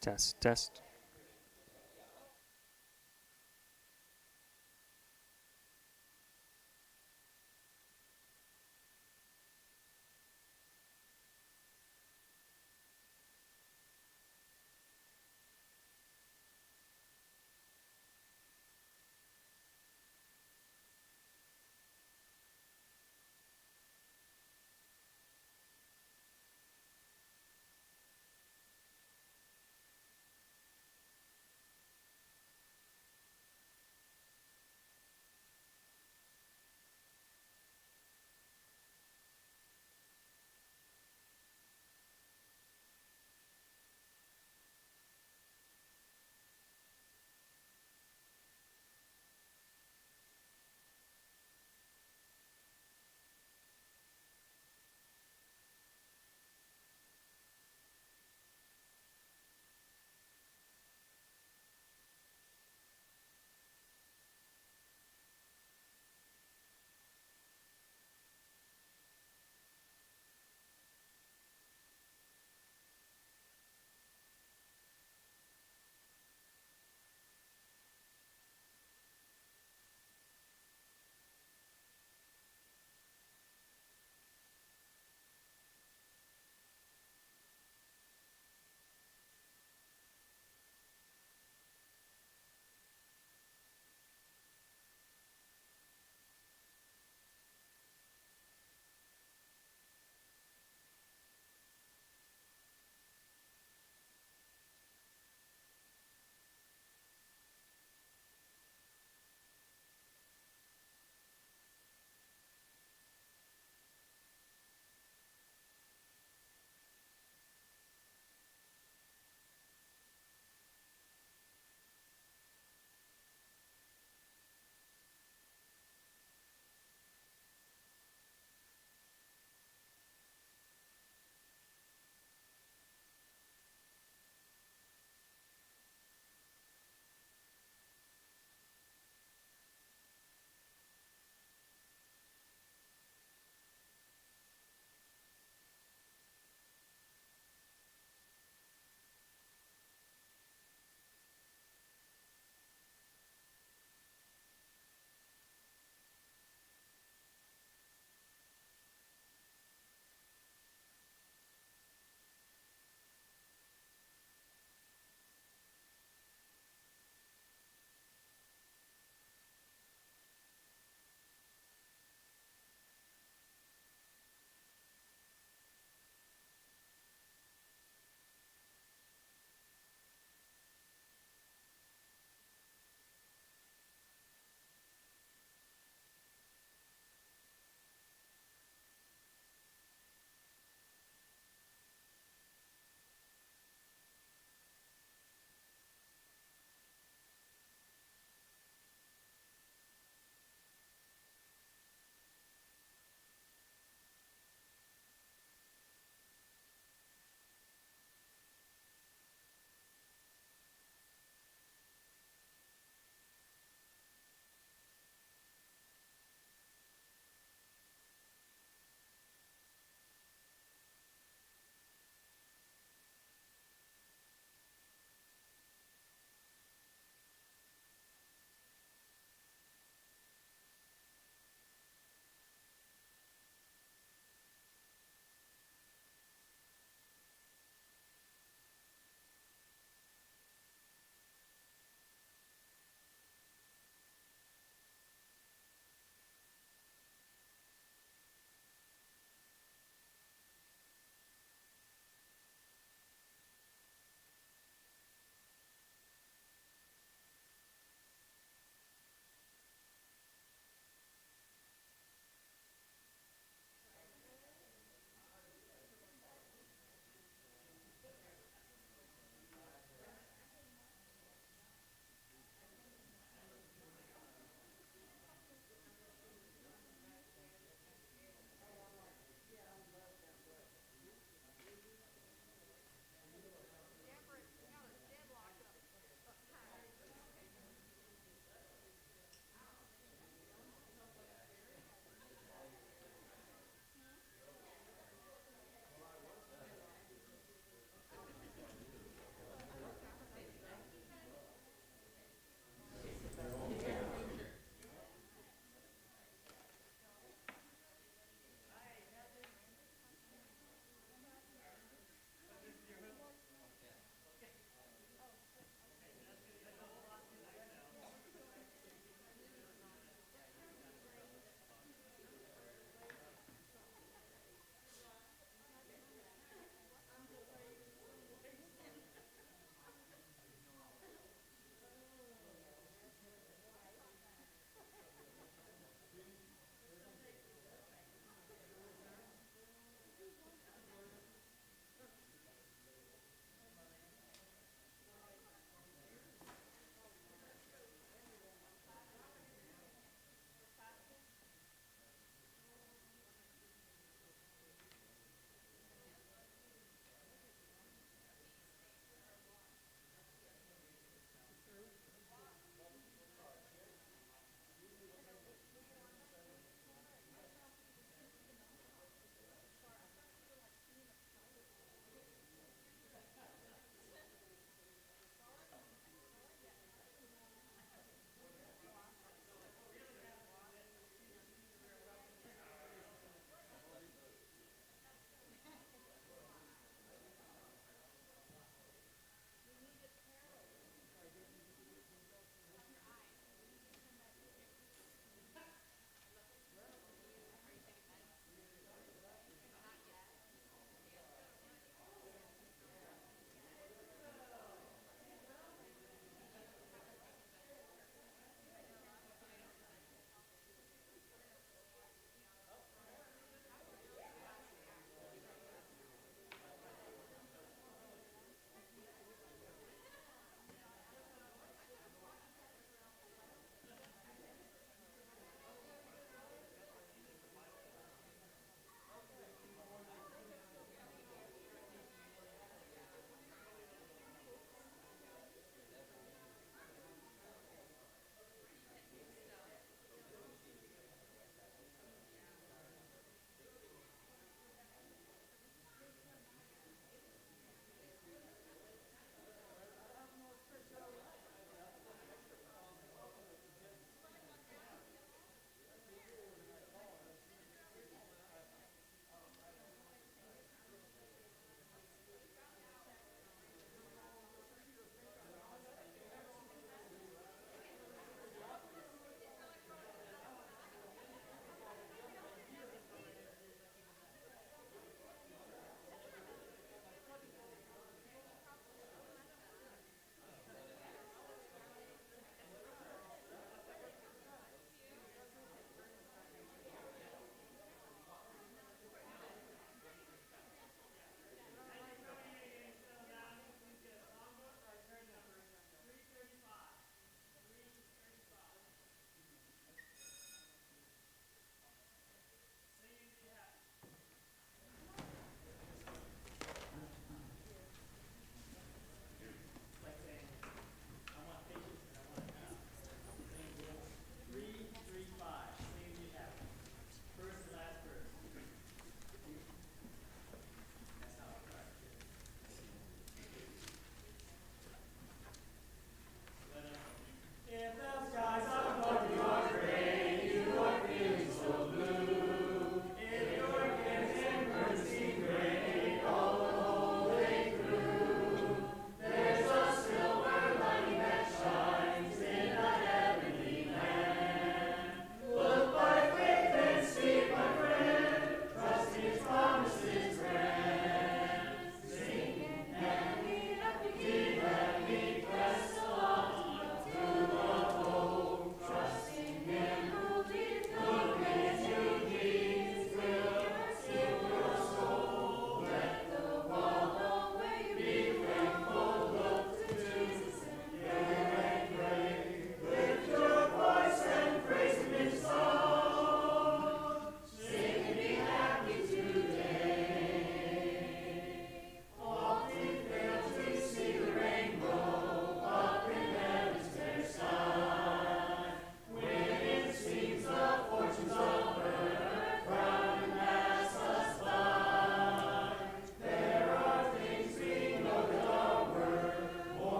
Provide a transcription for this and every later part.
Test, test.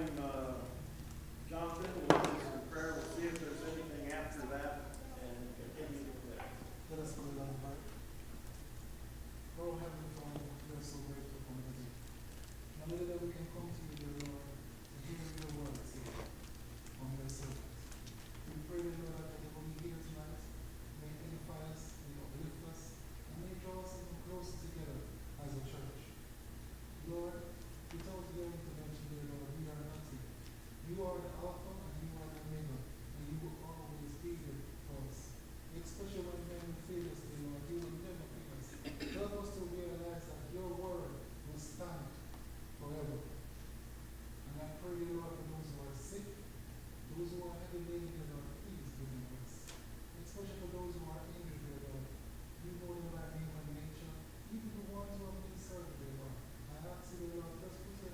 time, Jonathan will do some prayer. We'll see if there's anything after that and continue with that. Let us pray on heart. Oh, Heavenly Father, we are so grateful for today. Now that we can come to you, dear Lord, and hear your words from your servants. We pray, dear Lord, that when we hear tonight, may it edify us, may it uplift us, and may it draw us even closer together as a church. Lord, without your intervention, dear Lord, we are nothing. You are the Alpha and you are the Omega, and you will always be there for us. Especially when men fail us, dear Lord, you will never fail us. Help us to realize that your word will stand forever. And I pray, dear Lord, for those who are sick, those who are heavy laden, dear Lord, please deliver us. Especially for those who are injured, dear Lord, you know them by name and nature, even the ones who have been served, dear Lord. I ask you, dear Lord, just put your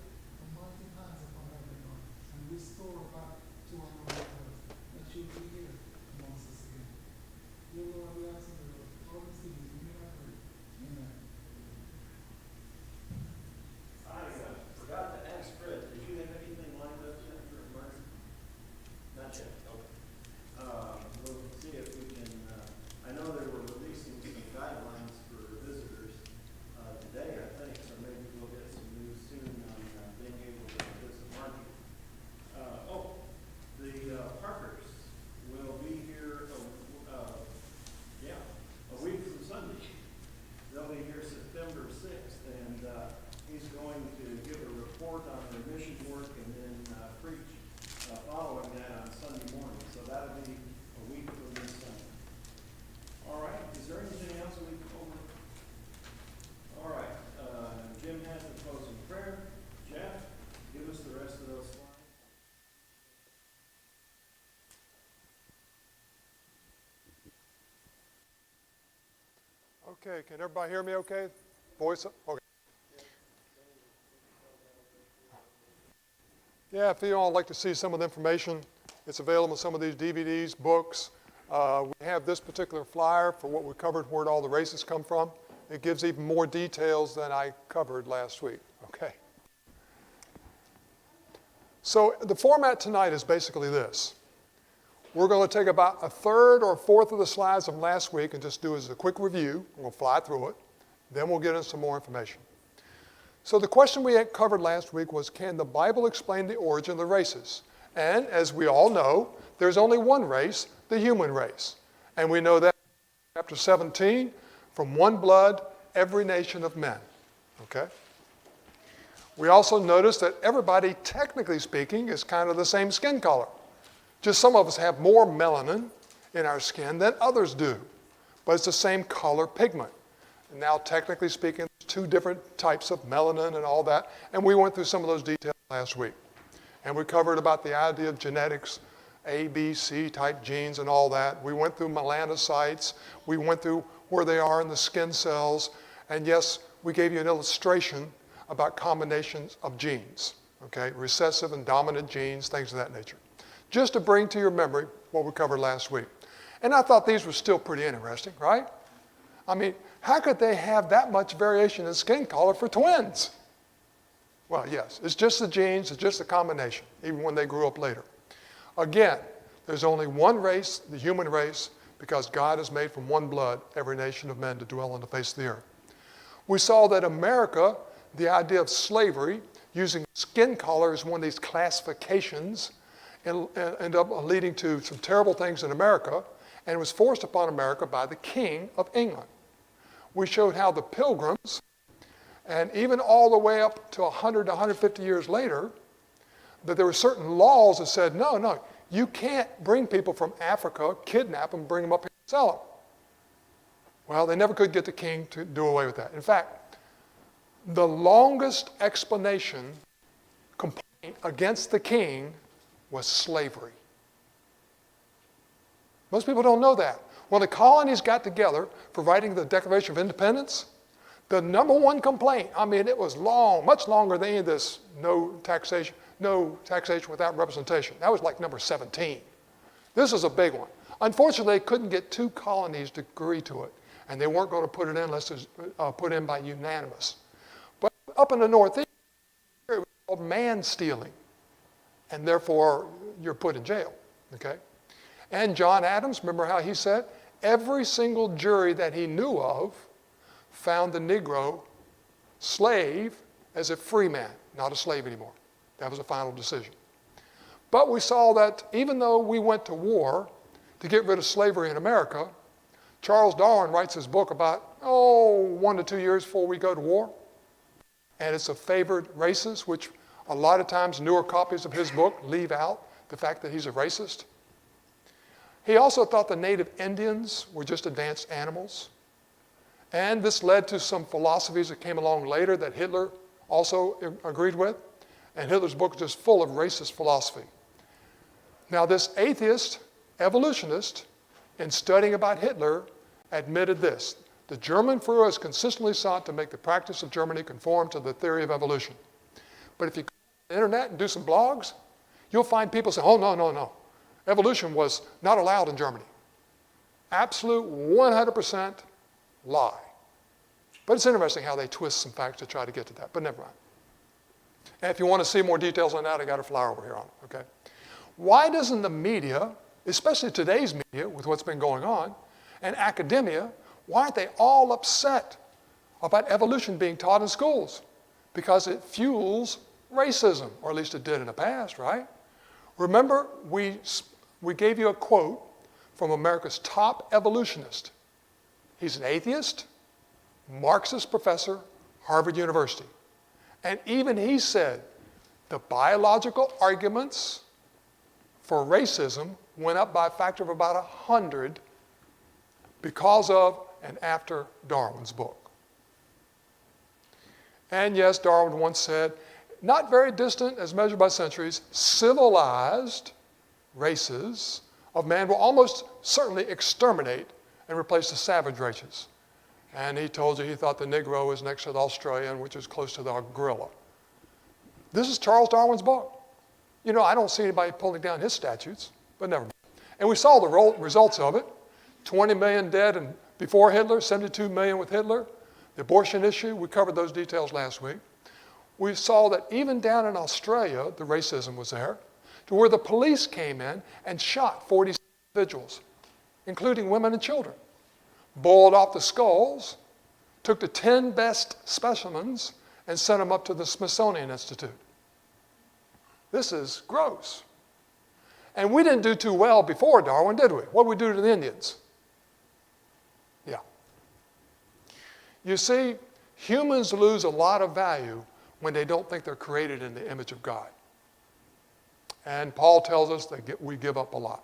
mighty hands upon her, dear Lord, and restore her back to our right health, that she will be here amongst us again. Dear Lord, we ask you, dear Lord, all these things in your name. Amen. I forgot to ask Fred, did you have anything lined up yet for Mark? Not yet, okay. We'll see if we can, I know they were releasing some guidelines for visitors today, I think, so maybe we'll get some news soon on being able to visit Margie. The Parkers will be here, a week from Sunday. They'll be here September 6th, and he's going to give a report on their mission work and then preach following that on Sunday morning. So that'll be a week from this Sunday. All right, is there anything else we can over? All right, Jim has the closing prayer. Jeff, give us the rest of those slides. Okay, can everybody hear me okay? Voice, okay. Yeah, if you all like to see some of the information, it's available in some of these DVDs, books. We have this particular flyer for what we covered, where all the races come from. It gives even more details than I covered last week, okay? So the format tonight is basically this. We're going to take about a third or a fourth of the slides from last week and just do as a quick review. We'll fly through it. Then we'll get into some more information. So the question we had covered last week was, can the Bible explain the origin of the races? And as we all know, there's only one race, the human race. And we know that in chapter 17, from one blood, every nation of men. Okay? We also noticed that everybody, technically speaking, is kind of the same skin color. Just some of us have more melanin in our skin than others do. But it's the same color pigment. And now, technically speaking, there's two different types of melanin and all that. And we went through some of those details last week. And we covered about the idea of genetics, A, B, C type genes and all that. We went through melanocytes. We went through where they are in the skin cells. And yes, we gave you an illustration about combinations of genes. Okay, recessive and dominant genes, things of that nature. Just to bring to your memory what we covered last week. And I thought these were still pretty interesting, right? I mean, how could they have that much variation in skin color for twins? Well, yes, it's just the genes, it's just the combination, even when they grew up later. Again, there's only one race, the human race, because God has made from one blood every nation of men to dwell on the face of the earth. We saw that America, the idea of slavery, using skin color as one of these classifications, ended up leading to some terrible things in America, and it was forced upon America by the King of England. We showed how the Pilgrims, and even all the way up to 100 to 150 years later, that there were certain laws that said, no, you can't bring people from Africa, kidnap them, bring them up here and sell them. Well, they never could get the king to do away with that. In fact, the longest explanation, complaint against the king was slavery. Most people don't know that. When the colonies got together for writing the Declaration of Independence, the number one complaint, I mean, it was long, much longer than any of this no taxation without representation. That was like number 17. This is a big one. Unfortunately, they couldn't get two colonies to agree to it, and they weren't going to put it in unless it was put in by unanimous. But up in the Northeast, it was called man stealing. and therefore you're put in jail, okay? And John Adams, remember how he said, every single jury that he knew of found the Negro slave as a free man, not a slave anymore. That was a final decision. But we saw that even though we went to war to get rid of slavery in America, Charles Darwin writes his book about, 1 to 2 years before we go to war. And it's of favored races, which a lot of times newer copies of his book leave out the fact that he's a racist. He also thought the native Indians were just advanced animals. And this led to some philosophies that came along later that Hitler also agreed with. And Hitler's book is just full of racist philosophy. Now, this atheist evolutionist, in studying about Hitler, admitted this. The German Führer has consistently sought to make the practice of Germany conform to the theory of evolution. But if you go on the internet and do some blogs, you'll find people say, no. Evolution was not allowed in Germany. Absolute 100% lie. But it's interesting how they twist some facts to try to get to that, but never mind. And if you want to see more details on that, I got a flyer over here on it, okay? Why doesn't the media, especially today's media with what's been going on, and academia, why aren't they all upset about evolution being taught in schools? Because it fuels racism, or at least it did in the past, right? Remember, we gave you a quote from America's top evolutionist. He's an atheist, Marxist professor, Harvard University. And even he said the biological arguments for racism went up by a factor of about 100 because of and after Darwin's book. And yes, Darwin once said, not very distant as measured by centuries, civilized races of man will almost certainly exterminate and replace the savage races. And he told you he thought the Negro was next to the Australian, which is close to the gorilla. This is Charles Darwin's book. You know, I don't see anybody pulling down his statutes, but never mind. And we saw the results of it. 20 million dead before Hitler, 72 million with Hitler. The abortion issue, we covered those details last week. We saw that even down in Australia, the racism was there, to where the police came in and shot 40 individuals, including women and children. Boiled off the skulls, took the 10 best specimens, and sent them up to the Smithsonian Institute. This is gross. And we didn't do too well before Darwin, did we? What did we do to the Indians? Yeah. You see, humans lose a lot of value when they don't think they're created in the image of God. And Paul tells us that we give up a lot.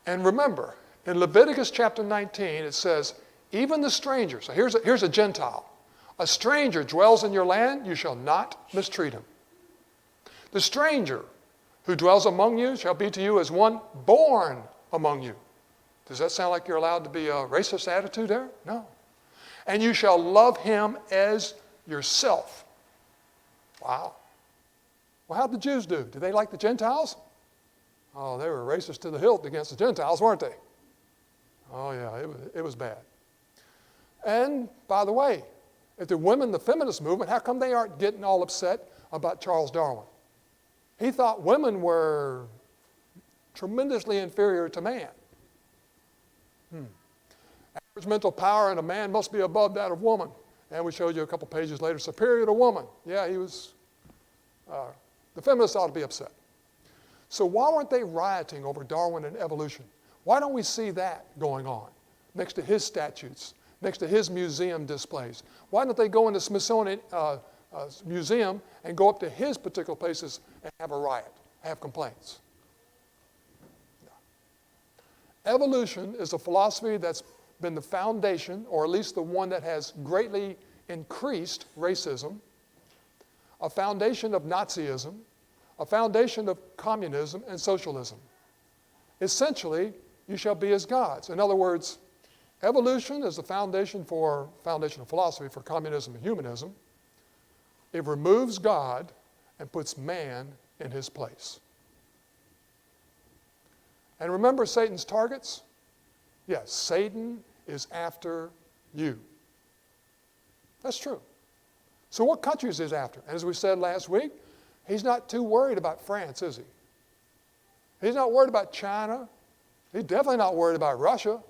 And remember, in Leviticus chapter 19, it says, even the stranger, so here's a Gentile. A stranger dwells in your land, you shall not mistreat him. The stranger who dwells among you shall be to you as one born among you. Does that sound like you're allowed to be a racist attitude there? No. And you shall love him as yourself. Wow. Well, how'd the Jews do? Did they like the Gentiles? Oh, they were racist to the hilt against the Gentiles, weren't they? Oh, yeah, it was bad. And, by the way, if the women, the feminist movement, how come they aren't getting all upset about Charles Darwin? He thought women were tremendously inferior to man. Average mental power in a man must be above that of woman. And we showed you a couple pages later, superior to woman. Yeah, he was, the feminists ought to be upset. So why weren't they rioting over Darwin and evolution? Why don't we see that going on next to his statues, next to his museum displays? Why don't they go in the Smithsonian Museum and go up to his particular places and have a riot, have complaints? No. Evolution is a philosophy that's been the foundation, or at least the one that has greatly increased racism, a foundation of Nazism, a foundation of communism and socialism. Essentially, you shall be as gods. In other words, evolution is the foundation of philosophy for communism and humanism. It removes God and puts man in his place. And remember Satan's targets? Yes, Satan is after you. That's true. So what countries is he after? And as we said last week, He's not too worried about France, is he? He's not worried about China. He's definitely not worried about Russia.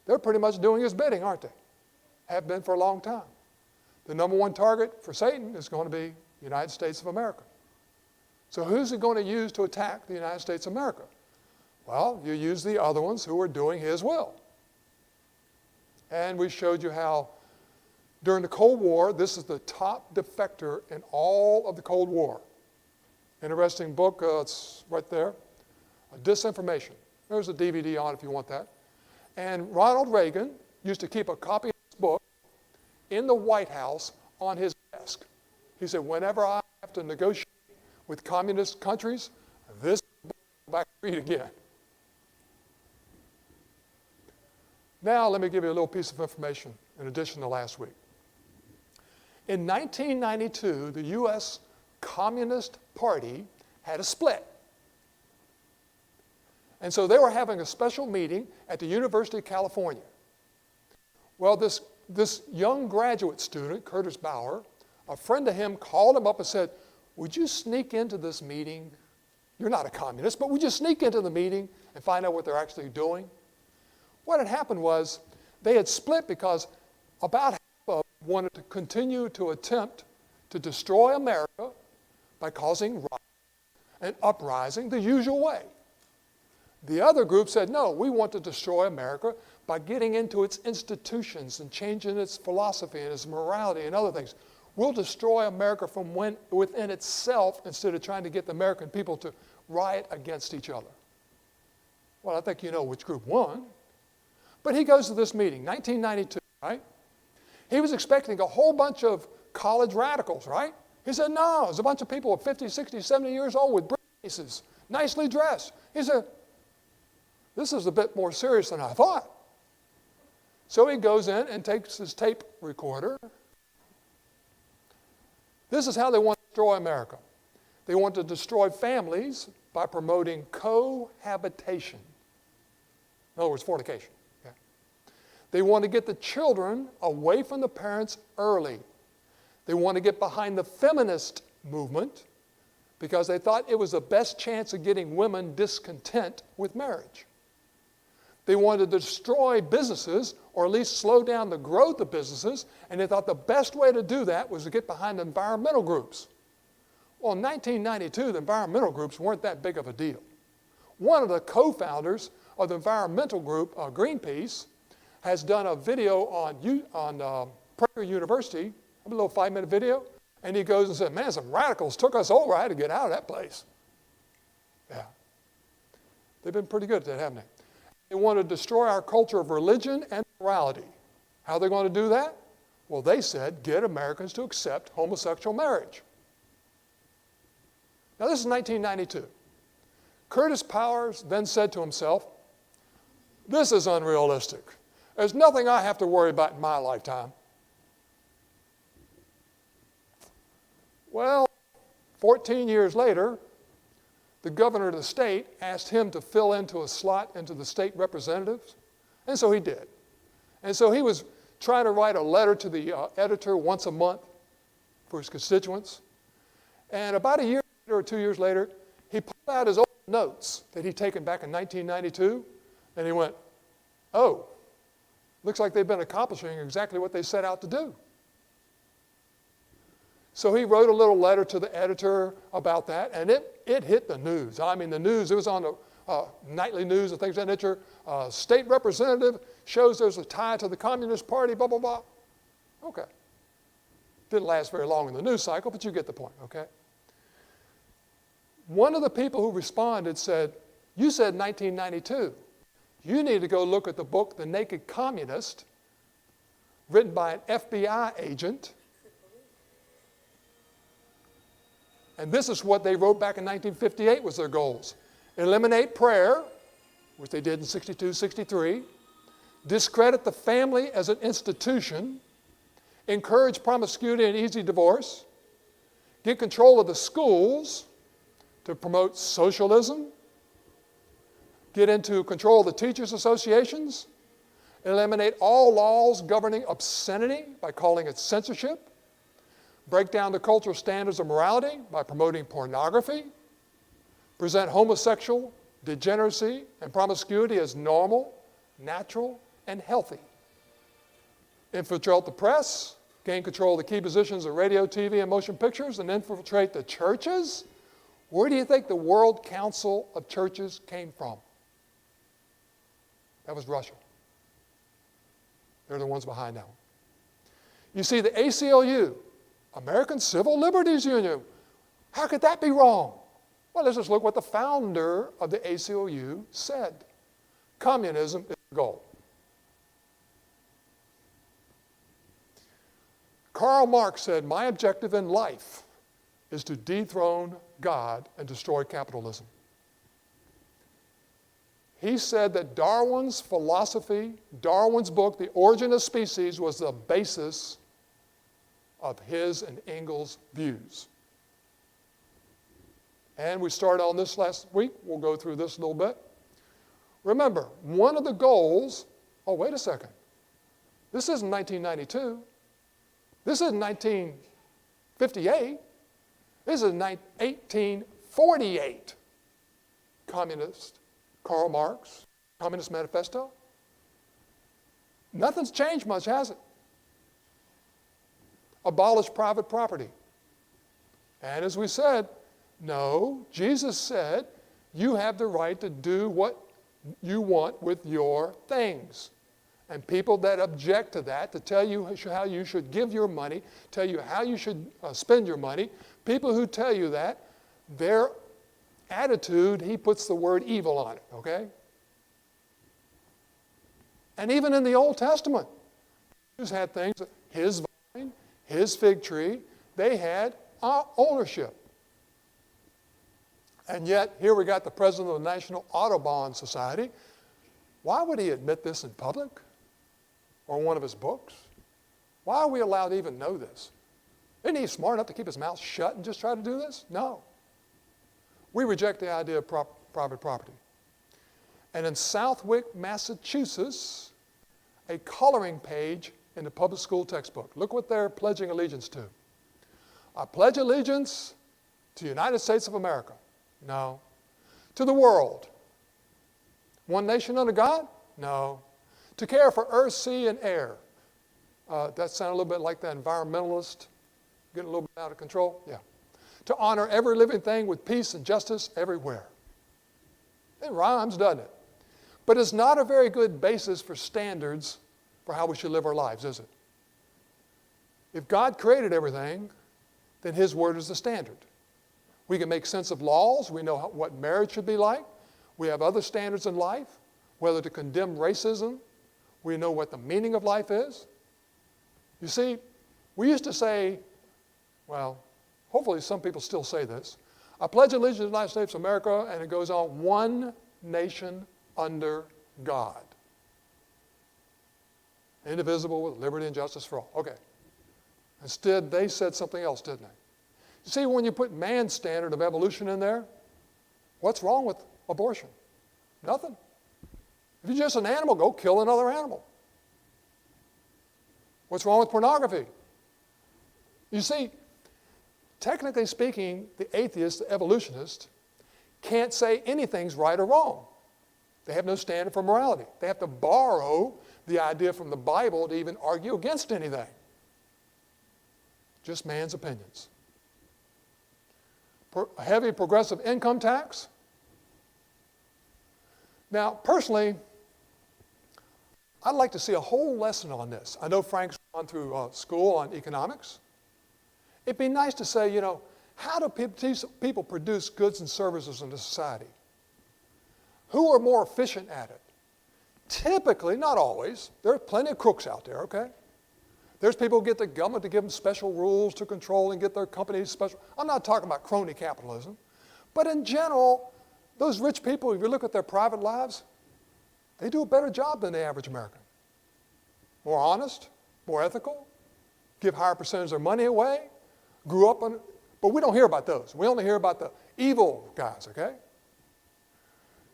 They're pretty much doing his bidding, aren't they? Have been for a long time. The number one target for Satan is going to be the United States of America. So who's he going to use to attack the United States of America? Well, you use the other ones who are doing his will. And we showed you how during the Cold War, this is the top defector in all of the Cold War. Interesting book, it's right there. Disinformation. There's a DVD on it if you want that. And Ronald Reagan used to keep a copy of this book in the White House on his desk. He said, whenever I have to negotiate with communist countries, this book will back to read again. Now let me give you a little piece of information in addition to last week. In 1992, the U.S. Communist Party had a split. And so they were having a special meeting at the University of California. Well, this young graduate student, Curtis Bauer, a friend of him called him up and said, would you sneak into this meeting? You're not a communist, but would you sneak into the meeting and find out what they're actually doing? What had happened was they had split because about half of them wanted to continue to attempt to destroy America by causing riots and uprising the usual way. The other group said, no, we want to destroy America by getting into its institutions and changing its philosophy and its morality and other things. We'll destroy America from within itself instead of trying to get the American people to riot against each other. Well, I think you know which group won. But he goes to this meeting, 1992, right? He was expecting a whole bunch of college radicals, right? He said, no, there's a bunch of people 50, 60, 70 years old with briefcases, nicely dressed. He said, this is a bit more serious than I thought. So he goes in and takes his tape recorder. This is how they want to destroy America. They want to destroy families by promoting cohabitation. In other words, fornication. Okay? They want to get the children away from the parents early. They want to get behind the feminist movement because they thought it was the best chance of getting women discontent with marriage. They wanted to destroy businesses, or at least slow down the growth of businesses, and they thought the best way to do that was to get behind the environmental groups. Well, in 1992, the environmental groups weren't that big of a deal. One of the co-founders of the environmental group, Greenpeace, has done a video on Prager University, a little 5-minute video, and he goes and said, man, some radicals took us over. I had to get out of that place. Yeah. They've been pretty good at that, haven't they? They want to destroy our culture of religion and morality. How are they going to do that? Well, they said, get Americans to accept homosexual marriage. Now, this is 1992. Curtis Powers then said to himself, this is unrealistic. There's nothing I have to worry about in my lifetime. Well, 14 years later, the governor of the state asked him to fill into a slot into the state representatives, and so he did. And so he was trying to write a letter to the editor once a month for his constituents. And about a year or 2 years later, he pulled out his old notes that he'd taken back in 1992, and he went, oh, looks like they've been accomplishing exactly what they set out to do. So he wrote a little letter to the editor about that, and it hit the news. I mean, the news, it was on the nightly news and things of that nature. State representative shows there's a tie to the Communist Party, blah, blah, blah. Okay. Didn't last very long in the news cycle, but you get the point, okay? One of the people who responded said, you said 1992. You need to go look at the book, The Naked Communist, written by an FBI agent. And this is what they wrote back in 1958 was their goals. Eliminate prayer, which they did in 62, 63. Discredit the family as an institution. Encourage promiscuity and easy divorce. Get control of the schools to promote socialism. Get into control of the teachers' associations. Eliminate all laws governing obscenity by calling it censorship. break down the cultural standards of morality by promoting pornography, present homosexual degeneracy and promiscuity as normal, natural, and healthy, infiltrate the press, gain control of the key positions of radio, TV, and motion pictures, and infiltrate the churches. Where do you think the World Council of Churches came from? That was Russia. They're the ones behind that one. You see, the ACLU, American Civil Liberties Union, how could that be wrong? Well, let's just look what the founder of the ACLU said. Communism is the goal. Karl Marx said, my objective in life is to dethrone God and destroy capitalism. He said that Darwin's philosophy, Darwin's book, The Origin of Species, was the basis of his and Engels' views. And we started on this last week. We'll go through this a little bit. Remember, one of the goals, oh, wait a second. This isn't 1992. This isn't 1958. This is 1848. Communist, Karl Marx, Communist Manifesto. Nothing's changed much, has it? Abolish private property. And as we said, no, Jesus said, you have the right to do what you want with your things. And people that object to that, to tell you how you should give your money, tell you how you should spend your money, people who tell you that, their attitude, he puts the word evil on it, okay? And even in the Old Testament, Jews had things, his vine, his fig tree, they had ownership. And yet, here we got the president of the National Audubon Society. Why would he admit this in public or in one of his books? Why are we allowed to even know this? Isn't he smart enough to keep his mouth shut and just try to do this? No. We reject the idea of private property. And in Southwick, Massachusetts, a coloring page in the public school textbook. Look what they're pledging allegiance to. I pledge allegiance to the United States of America. No. To the world. One nation under God? No. To care for earth, sea, and air. That sounded a little bit like the environmentalist, getting a little bit out of control? Yeah. To honor every living thing with peace and justice everywhere. It rhymes, doesn't it? But it's not a very good basis for standards for how we should live our lives, is it? If God created everything, then His Word is the standard. We can make sense of laws. We know what marriage should be like. We have other standards in life, whether to condemn racism. We know what the meaning of life is. You see, we used to say, well, hopefully some people still say this, I pledge allegiance to the United States of America, and it goes on, one nation under God. Indivisible with liberty and justice for all. Okay. Instead, they said something else, didn't they? You see, when you put man's standard of evolution in there, what's wrong with abortion? Nothing. If you're just an animal, go kill another animal. What's wrong with pornography? You see, technically speaking, the atheist, the evolutionist, can't say anything's right or wrong. They have no standard for morality. They have to borrow the idea from the Bible to even argue against anything. Just man's opinions. A heavy progressive income tax. Now, personally, I'd like to see a whole lesson on this. I know Frank's gone through school on economics. It'd be nice to say, how do people produce goods and services in a society? Who are more efficient at it? Typically, not always. There are plenty of crooks out there, okay? There's people who get the government to give them special rules to control and get their companies special. I'm not talking about crony capitalism. But in general, those rich people, if you look at their private lives, they do a better job than the average American. More honest, more ethical, give higher percentage of their money away, grew up on it. But we don't hear about those. We only hear about the evil guys, okay?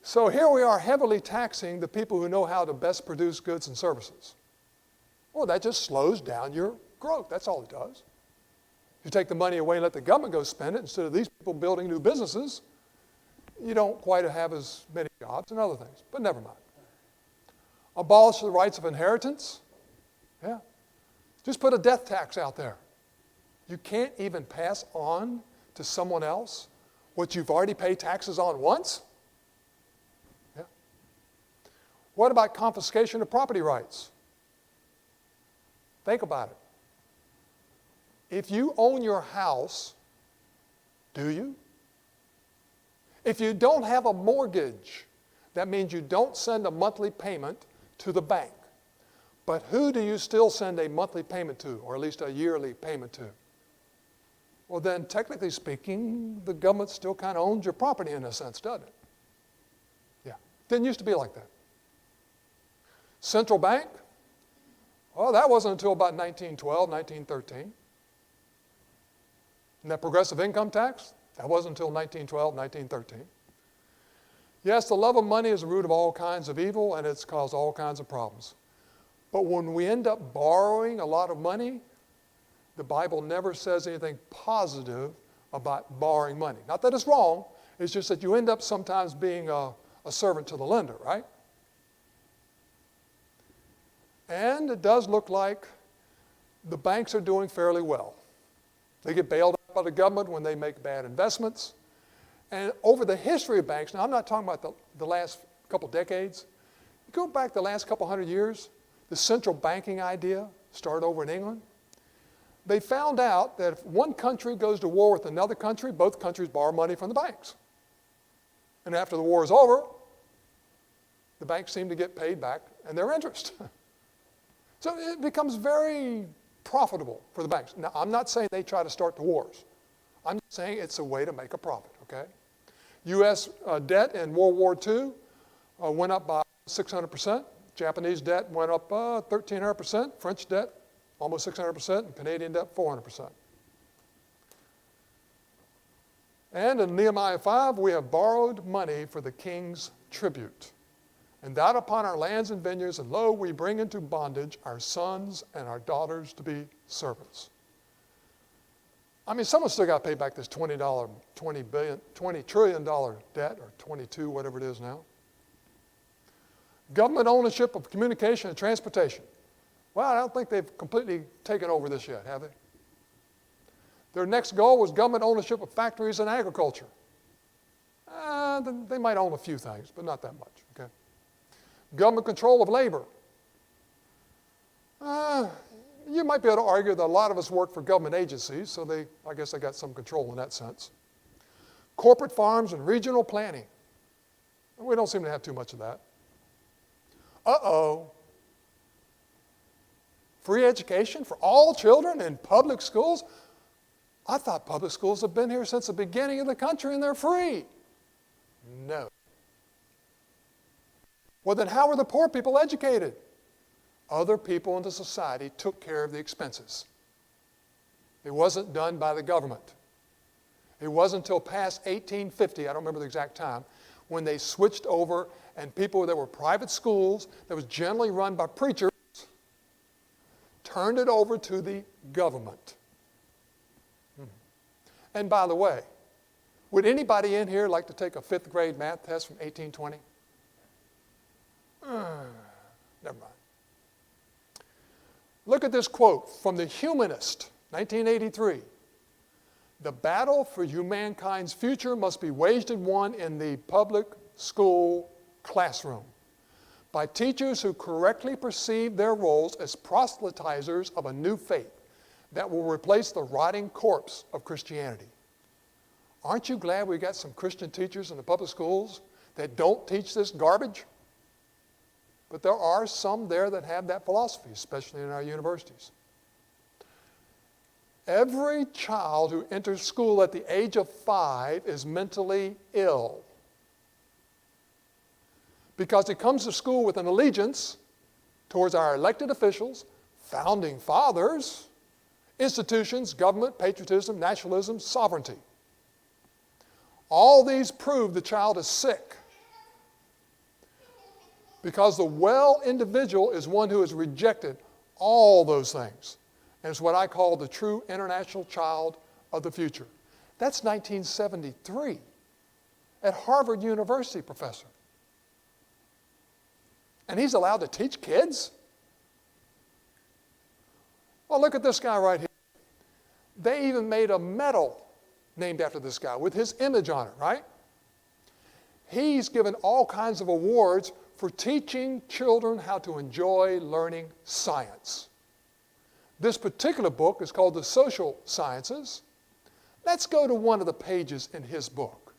So here we are heavily taxing the people who know how to best produce goods and services. Well, that just slows down your growth. That's all it does. You take the money away and let the government go spend it instead of these people building new businesses, you don't quite have as many jobs and other things, but never mind. Abolish the rights of inheritance. Yeah. Just put a death tax out there. You can't even pass on to someone else what you've already paid taxes on once. Yeah. What about confiscation of property rights? Think about it. If you own your house, do you? If you don't have a mortgage, that means you don't send a monthly payment to the bank. But who do you still send a monthly payment to, or at least a yearly payment to? Well, then, technically speaking, the government still kind of owns your property in a sense, doesn't it? Yeah. Didn't used to be like that. Central bank? Well, that wasn't until about 1912, 1913. And that progressive income tax? That wasn't until 1912, 1913. Yes, the love of money is the root of all kinds of evil, and it's caused all kinds of problems. But when we end up borrowing a lot of money, the Bible never says anything positive about borrowing money. Not that it's wrong, it's just that you end up sometimes being a servant to the lender, right? And it does look like the banks are doing fairly well. They get bailed out by the government when they make bad investments. And over the history of banks, now I'm not talking about the last couple decades. You go back the last couple hundred years, the central banking idea started over in England. They found out that if one country goes to war with another country, both countries borrow money from the banks. And after the war is over, the banks seem to get paid back and their interest. So it becomes very profitable for the banks. Now, I'm not saying they try to start the wars. I'm saying it's a way to make a profit, okay? U.S. debt in World War II went up by 600%. Japanese debt went up 1,300%. French debt, almost 600%. And Canadian debt, 400%. And in Nehemiah 5, we have borrowed money for the king's tribute. And that upon our lands and vineyards, and lo, we bring into bondage our sons and our daughters to be servants. I mean, someone still got to pay back this $20 trillion debt, or 22, whatever it is now. Government ownership of communication and transportation. Well, I don't think they've completely taken over this yet, have they? Their next goal was government ownership of factories and agriculture. They might own a few things, but not that much, okay? Government control of labor. You might be able to argue that a lot of us work for government agencies, so I guess they got some control in that sense. Corporate farms and regional planning. We don't seem to have too much of that. Free education for all children in public schools? I thought public schools have been here since the beginning of the country and they're free. No. Well, then how were the poor people educated? Other people in the society took care of the expenses. It wasn't done by the government. It wasn't until past 1850, I don't remember the exact time, when they switched over and people that were private schools that was generally run by preachers turned it over to the government. And by the way, would anybody in here like to take a 5th grade math test from 1820? Never mind. Look at this quote from The Humanist, 1983. The battle for humankind's future must be waged and won in the public school classroom by teachers who correctly perceive their roles as proselytizers of a new faith that will replace the rotting corpse of Christianity. Aren't you glad we got some Christian teachers in the public schools that don't teach this garbage? But there are some there that have that philosophy, especially in our universities. Every child who enters school at the age of 5 is mentally ill because he comes to school with an allegiance towards our elected officials, founding fathers, institutions, government, patriotism, nationalism, sovereignty. All these prove the child is sick because the well individual is one who has rejected all those things and is what I call the true international child of the future. That's 1973 at Harvard University, professor. And he's allowed to teach kids? Well, look at this guy right here. They even made a medal named after this guy with his image on it, right? He's given all kinds of awards for teaching children how to enjoy learning science. This particular book is called The Social Sciences. Let's go to one of the pages in his book.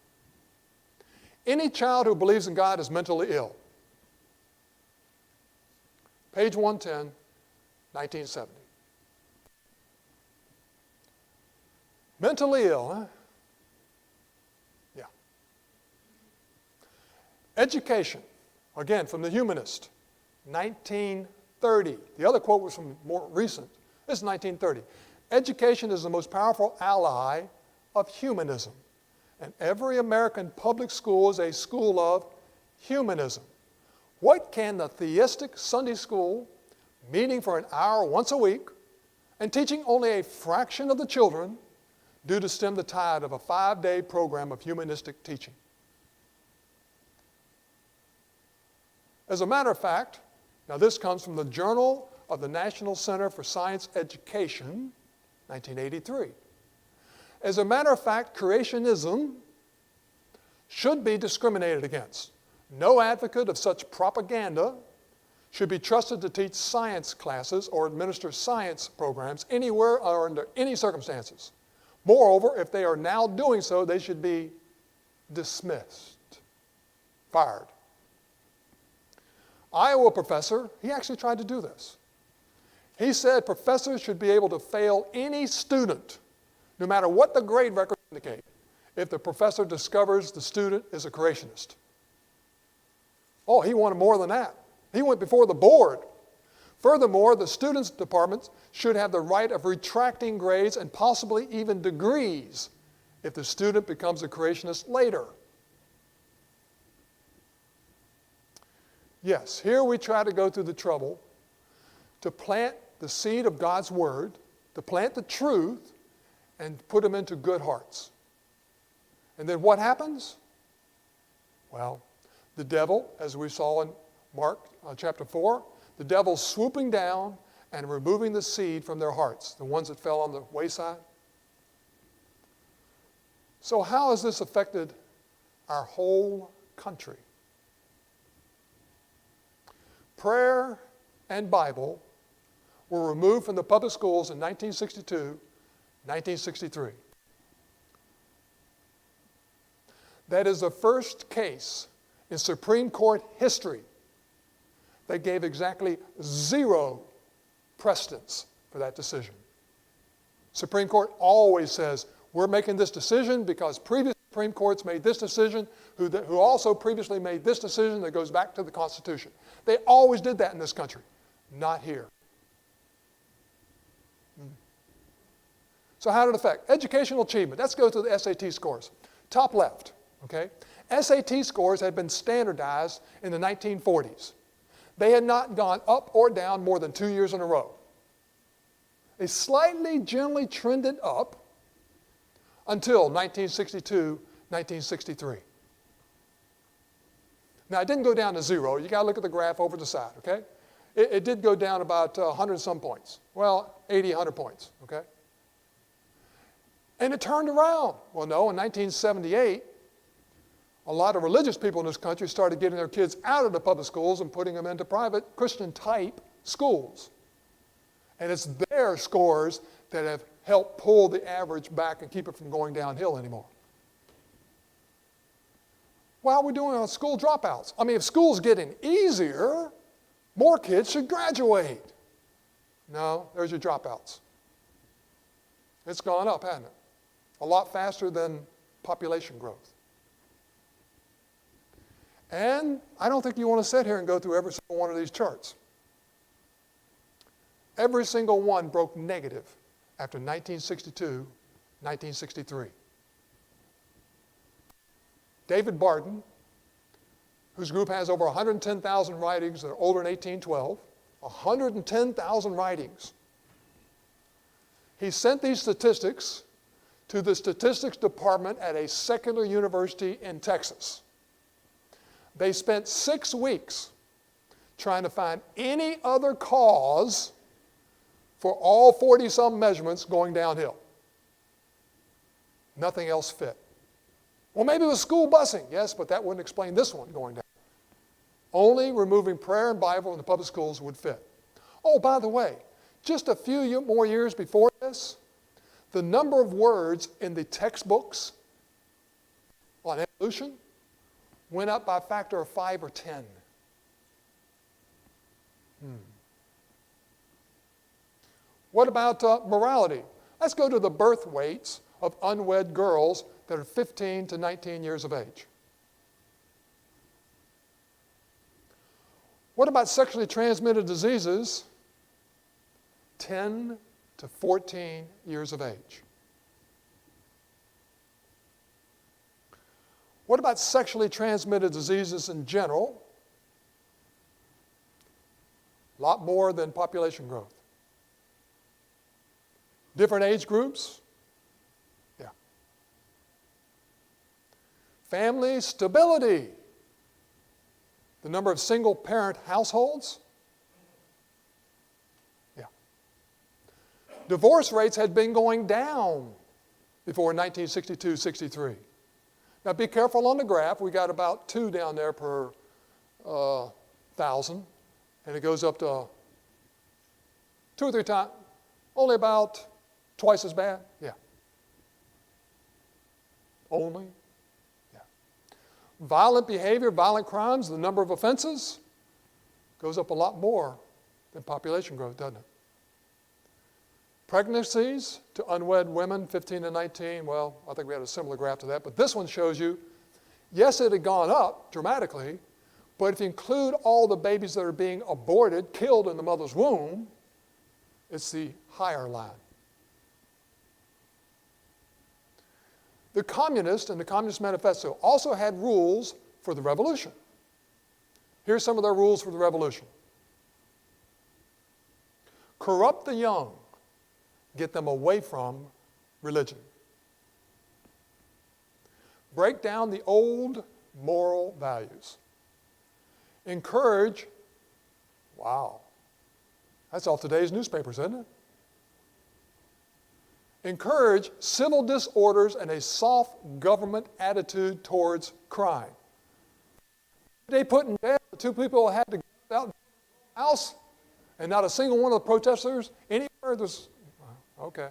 Any child who believes in God is mentally ill. Page 110, 1970. Mentally ill, huh? Yeah. Education, again, from the humanist, 1930. The other quote was from more recent. This is 1930. Education is the most powerful ally of humanism. And every American public school is a school of humanism. What can the theistic Sunday school, meeting for an hour once a week and teaching only a fraction of the children, do to stem the tide of a 5-day program of humanistic teaching? As a matter of fact, now this comes from the Journal of the National Center for Science Education, 1983. As a matter of fact, creationism should be discriminated against. No advocate of such propaganda should be trusted to teach science classes or administer science programs anywhere or under any circumstances. Moreover, if they are now doing so, they should be dismissed, fired. Iowa professor, he actually tried to do this. He said professors should be able to fail any student, no matter what the grade records indicate, if the professor discovers the student is a creationist. Oh, he wanted more than that. He went before the board. Furthermore, the students' departments should have the right of retracting grades and possibly even degrees if the student becomes a creationist later. Yes, here we try to go through the trouble to plant the seed of God's Word, to plant the truth, and put them into good hearts. And then what happens? Well, the devil, as we saw in Mark chapter 4, the devil's swooping down and removing the seed from their hearts, the ones that fell on the wayside. So how has this affected our whole country? Prayer and Bible were removed from the public schools in 1962, 1963. That is the first case in Supreme Court history that gave exactly 0 precedence for that decision. Supreme Court always says, we're making this decision because previous Supreme Courts made this decision, who also previously made this decision that goes back to the Constitution. They always did that in this country. Not here. So how did it affect? Educational achievement. Let's go to the SAT scores. Top left, okay? SAT scores had been standardized in the 1940s. They had not gone up or down more than 2 years in a row. They slightly, generally trended up until 1962, 1963. Now, it didn't go down to 0. You got to look at the graph over the side, okay? It did go down about 100 some points. Well, 80, 100 points, okay? And it turned around. Well, no, in 1978, a lot of religious people in this country started getting their kids out of the public schools and putting them into private Christian-type schools. And it's their scores that have helped pull the average back and keep it from going downhill anymore. Well, how are we doing on school dropouts? I mean, if school's getting easier, more kids should graduate. No, there's your dropouts. It's gone up, hasn't it? A lot faster than population growth. And I don't think you want to sit here and go through every single one of these charts. Every single one broke negative after 1962, 1963. David Barton, whose group has over 110,000 writings that are older than 1812, 110,000 writings He sent these statistics to the statistics department at a secular university in Texas. They spent 6 weeks trying to find any other cause for all 40-some measurements going downhill. Nothing else fit. Well, maybe it was school busing. Yes, but that wouldn't explain this one going down. Only removing prayer and Bible in the public schools would fit. Oh, by the way, just a few more years before this, the number of words in the textbooks on evolution went up by a factor of 5 or 10. What about morality? Let's go to the birth weights of unwed girls that are 15 to 19 years of age. What about sexually transmitted diseases? 10 to 14 years of age. What about sexually transmitted diseases in general? A lot more than population growth. Different age groups? Yeah. Family stability. The number of single-parent households? Yeah. Divorce rates had been going down before 1962-63. Now be careful on the graph. We got about 2 down there per 1,000, and it goes up to 2 or 3 times, only about twice as bad. Yeah. Only. Yeah. Violent behavior, violent crimes, the number of offenses goes up a lot more than population growth, doesn't it? Pregnancies to unwed women, 15 to 19, well, I think we had a similar graph to that, but this one shows you, yes, it had gone up dramatically, but if you include all the babies that are being aborted, killed in the mother's womb, it's the higher line. The communists and the Communist Manifesto also had rules for the revolution. Here's some of their rules for the revolution. Corrupt the young. Get them away from religion. Break down the old moral values. Encourage, wow, that's off today's newspapers, isn't it? Encourage civil disorders and a soft government attitude towards crime. They put in jail the 2 people who had to go out of the house, and not a single one of the protesters anywhere was. Okay.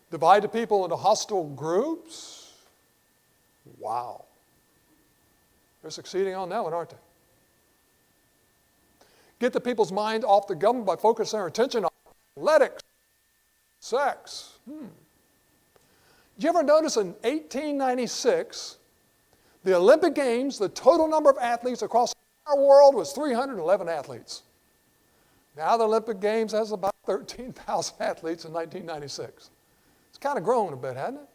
Divide the people into hostile groups. Wow. They're succeeding on that one, aren't they? Get the people's mind off the government by focusing their attention on athletics, sex. Did you ever notice in 1896, the Olympic Games, the total number of athletes across the entire world was 311 athletes. Now the Olympic Games has about 13,000 athletes in 1996. It's kind of grown a bit, hasn't it?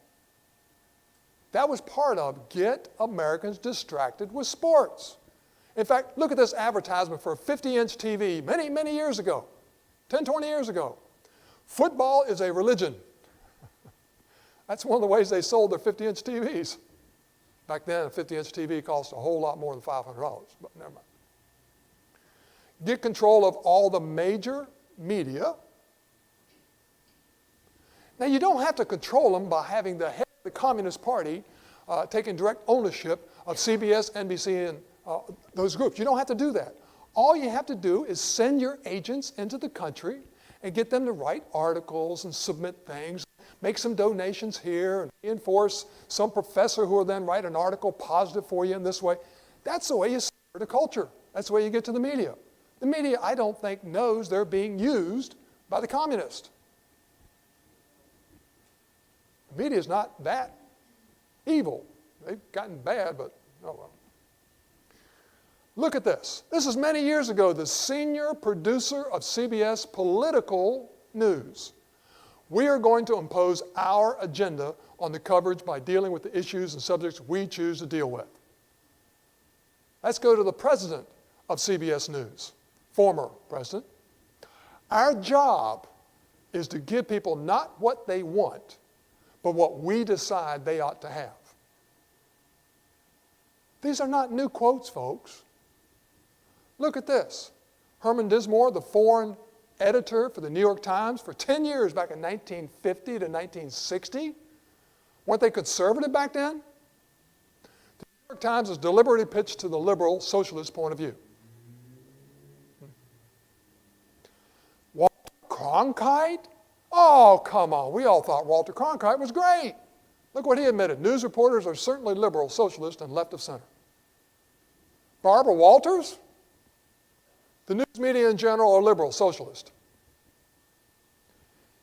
That was part of get Americans distracted with sports. In fact, look at this advertisement for a 50-inch TV many, many years ago, 10, 20 years ago. Football is a religion. That's one of the ways they sold their 50-inch TVs. Back then, a 50-inch TV cost a whole lot more than $500, but never mind. Get control of all the major media. Now, you don't have to control them by having the head of the Communist Party taking direct ownership of CBS, NBC, and those groups. You don't have to do that. All you have to do is send your agents into the country and get them to write articles and submit things, make some donations here, and reinforce some professor who will then write an article positive for you in this way. That's the way you start a culture. That's the way you get to the media. The media, I don't think, knows they're being used by the communists. The media is not that evil. They've gotten bad, but oh well. Look at this. This is many years ago, the senior producer of CBS Political News. We are going to impose our agenda on the coverage by dealing with the issues and subjects we choose to deal with. Let's go to the president of CBS News, former president. Our job is to give people not what they want, but what we decide they ought to have. These are not new quotes, folks. Look at this. Herman Dismore, the foreign editor for the New York Times for 10 years back in 1950 to 1960. Weren't they conservative back then? The New York Times is deliberately pitched to the liberal socialist point of view. Walter Cronkite? Oh, come on. We all thought Walter Cronkite was great. Look what he admitted. News reporters are certainly liberal, socialist, and left of center. Barbara Walters? The news media in general are liberal, socialist.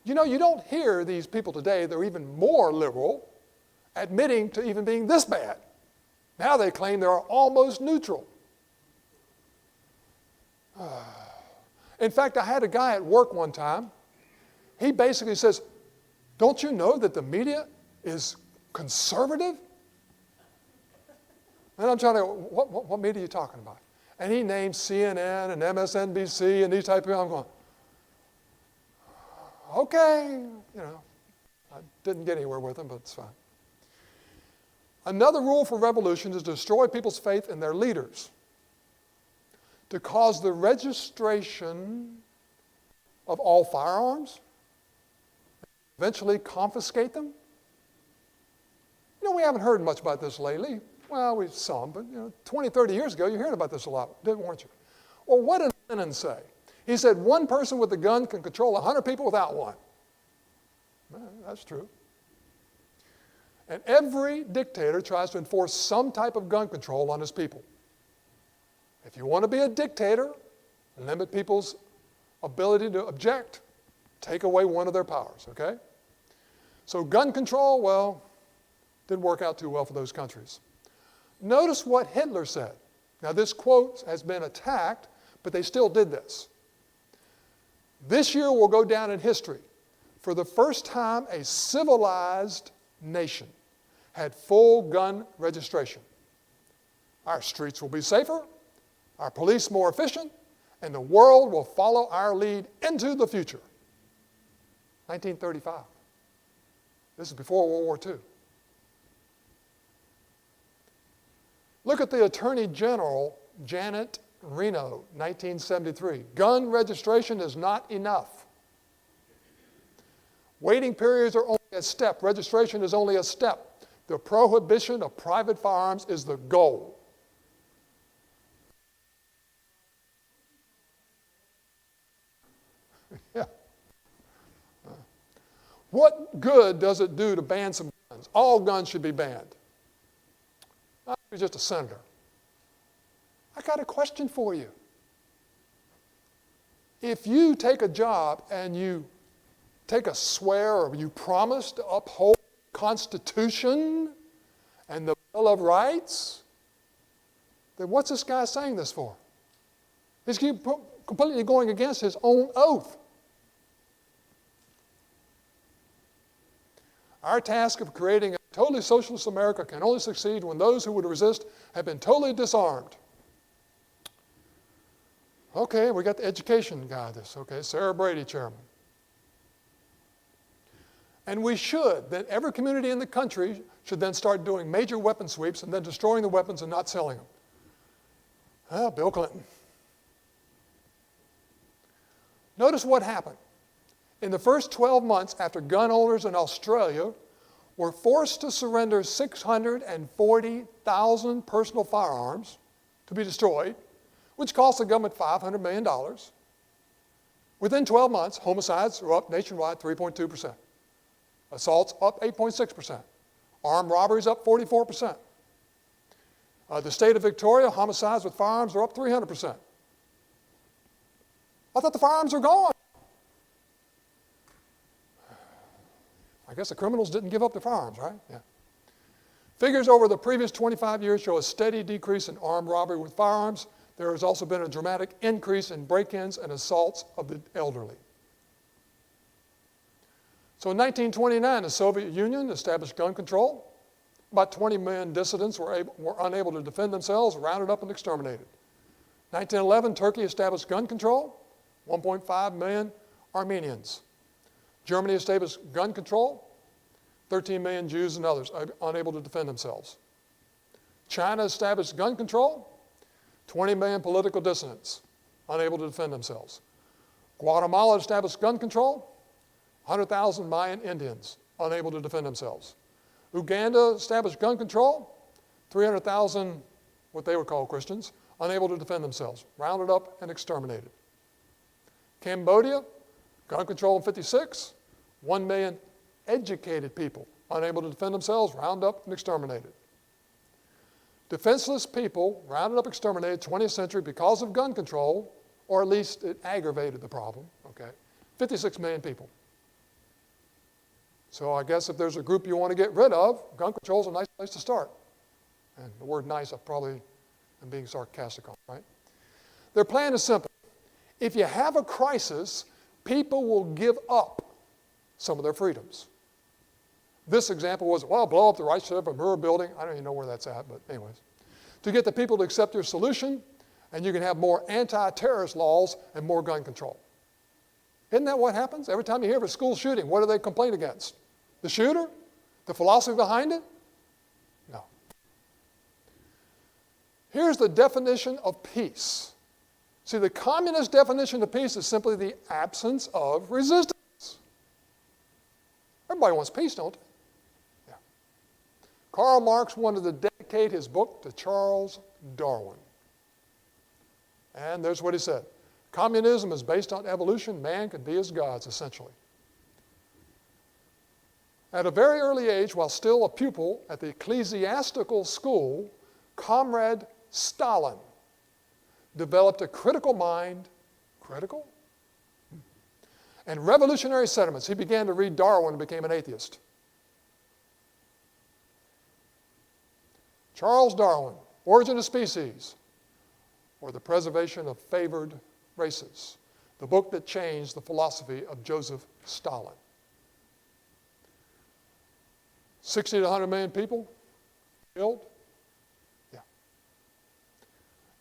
You know, you don't hear these people today, they're even more liberal, admitting to even being this bad. Now they claim they're almost neutral. In fact, I had a guy at work one time. He basically says, don't you know that the media is conservative? And I'm trying to, what media are you talking about? And he named CNN and MSNBC and these type of people. I'm going, okay, I didn't get anywhere with him, but it's fine. Another rule for revolution is to destroy people's faith in their leaders, to cause the registration of all firearms, eventually confiscate them. We haven't heard much about this lately. Well, some, but 20, 30 years ago, you heard about this a lot, weren't you? Well, what did Lenin say? He said, one person with a gun can control 100 people without one. Well, that's true. And every dictator tries to enforce some type of gun control on his people. If you want to be a dictator, limit people's ability to object, take away one of their powers, okay? So gun control, well, didn't work out too well for those countries. Notice what Hitler said. Now, this quote has been attacked, but they still did this. This year will go down in history. For the first time, a civilized nation had full gun registration. Our streets will be safer, our police more efficient, and the world will follow our lead into the future. 1935. This is before World War II. Look at the Attorney General, Janet Reno, 1973. Gun registration is not enough. Waiting periods are only a step. Registration is only a step. The prohibition of private firearms is the goal. Yeah. What good does it do to ban some guns? All guns should be banned. You're just a senator. I got a question for you. If you take a job and you take a swear or you promise to uphold the Constitution and the Bill of Rights, then what's this guy saying this for? He's completely going against his own oath. Our task of creating a totally socialist America can only succeed when those who would resist have been totally disarmed. Okay, we got the education guy, Sarah Brady, chairman. And we should, then every community in the country should then start doing major weapon sweeps and then destroying the weapons and not selling them. Well, Bill Clinton. Notice what happened. In the first 12 months after gun owners in Australia were forced to surrender 640,000 personal firearms to be destroyed, which cost the government $500 million. Within 12 months, homicides were up nationwide 3.2%. Assaults up 8.6%. Armed robberies up 44%. The state of Victoria, homicides with firearms are up 300%. I thought the firearms were gone. I guess the criminals didn't give up their firearms, right? Yeah. Figures over the previous 25 years show a steady decrease in armed robbery with firearms. There has also been a dramatic increase in break-ins and assaults of the elderly. So in 1929, the Soviet Union established gun control. About 20 million dissidents were unable to defend themselves, rounded up and exterminated. 1911, Turkey established gun control. 1.5 million Armenians. Germany established gun control, 13 million Jews and others unable to defend themselves. China established gun control, 20 million political dissidents unable to defend themselves. Guatemala established gun control, 100,000 Mayan Indians unable to defend themselves. Uganda established gun control, 300,000, what they would call Christians, unable to defend themselves, rounded up and exterminated. Cambodia, gun control in 56, 1 million educated people unable to defend themselves, rounded up and exterminated. Defenseless people, rounded up, exterminated, 20th century because of gun control, or at least it aggravated the problem, okay? 56 million people. So I guess if there's a group you want to get rid of, gun control is a nice place to start. And the word nice, I probably am being sarcastic on, right? Their plan is simple. If you have a crisis, people will give up some of their freedoms. This example was, well, blow up the right side of a Murrah building. I don't even know where that's at, but anyways. To get the people to accept your solution, and you can have more anti-terrorist laws and more gun control. Isn't that what happens? Every time you hear of a school shooting, what do they complain against? The shooter? The philosophy behind it? No. Here's the definition of peace. See, the communist definition of peace is simply the absence of resistance. Everybody wants peace, don't they? Yeah. Karl Marx wanted to dedicate his book to Charles Darwin. And there's what he said. Communism is based on evolution. Man can be as gods, essentially. At a very early age, while still a pupil at the ecclesiastical school, Comrade Stalin developed a critical mind, critical? And revolutionary sentiments. He began to read Darwin and became an atheist. Charles Darwin, Origin of Species, or The Preservation of Favored Races, the book that changed the philosophy of Joseph Stalin. 60 to 100 million people killed? Yeah.